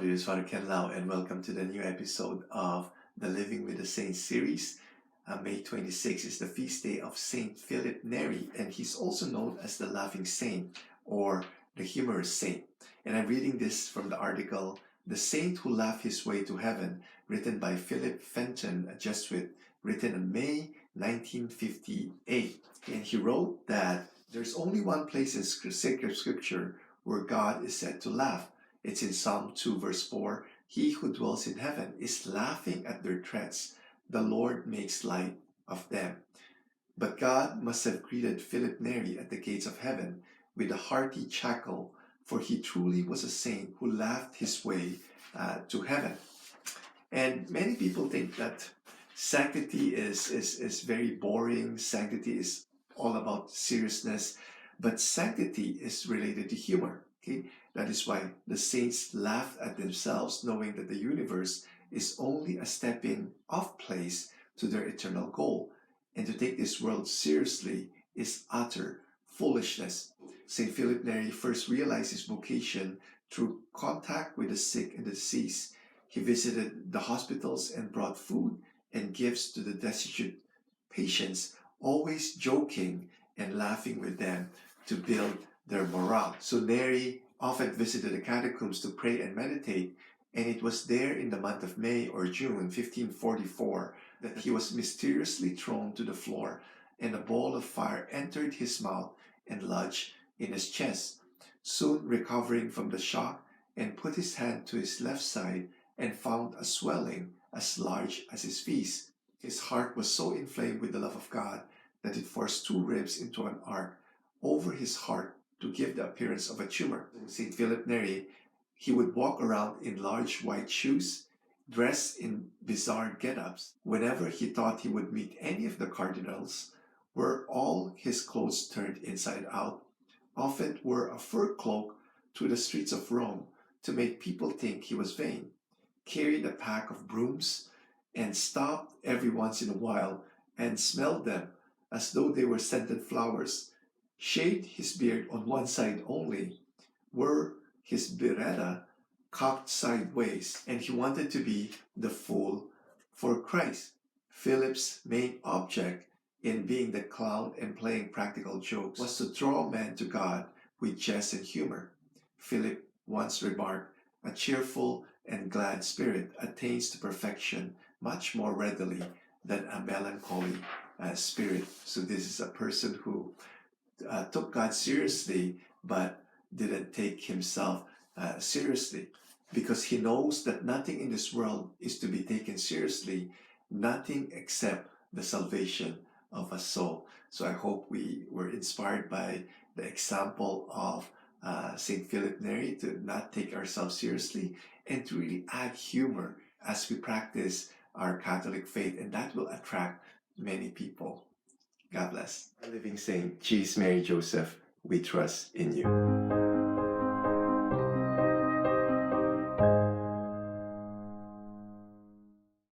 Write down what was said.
This is Father Ken Lau, and welcome to the new episode of the Living with the Saints series. May 26 is the feast day of Saint Philip Neri, and he's also known as the Laughing Saint or the Humorous Saint. And I'm reading this from the article, The Saint Who Laughed His Way to Heaven, written by Philip Fenton, a Jesuit, written in May 1958. And he wrote that there's only one place in sacred scripture where God is said to laugh. It's in Psalm 2 verse 4, He who dwells in heaven is laughing at their threats. The Lord makes light of them. But God must have greeted Philip Neri at the gates of heaven with a hearty chuckle, for he truly was a saint who laughed his way to heaven. And many people think that sanctity is very boring. Sanctity is all about seriousness, but sanctity is related to humor. Okay, that is why the saints laughed at themselves, knowing that the universe is only a stepping off place to their eternal goal. And to take this world seriously is utter foolishness. St. Philip Neri first realized his vocation through contact with the sick and the deceased. He visited the hospitals and brought food and gifts to the destitute patients, always joking and laughing with them to build their morale. So Neri often visited the catacombs to pray and meditate, and it was there in the month of May or June 1544 that he was mysteriously thrown to the floor, and a ball of fire entered his mouth and lodged in his chest. Soon recovering from the shock, and put his hand to his left side and found a swelling as large as his fist. His heart was so inflamed with the love of God that it forced two ribs into an arc over his heart to give the appearance of a tumor. St. Philip Neri, he would walk around in large white shoes, dressed in bizarre get-ups. Whenever he thought he would meet any of the cardinals, were all his clothes turned inside out, often wore a fur cloak through the streets of Rome to make people think he was vain, carried a pack of brooms, and stopped every once in a while and smelled them as though they were scented flowers, shaved his beard on one side only, wore his biretta cocked sideways, and he wanted to be the fool for Christ. Philip's main object in being the clown and playing practical jokes was to draw men to God with jest and humor. Philip once remarked, "A cheerful and glad spirit attains to perfection much more readily than a melancholy spirit." So this is a person who took God seriously, but didn't take himself seriously, because he knows that nothing in this world is to be taken seriously, nothing except the salvation of a soul. So I hope we were inspired by the example of St. Philip Neri to not take ourselves seriously and to really add humor as we practice our Catholic faith, and that will attract many people. God bless. Our living saint, Jesus, Mary, Joseph, we trust in you.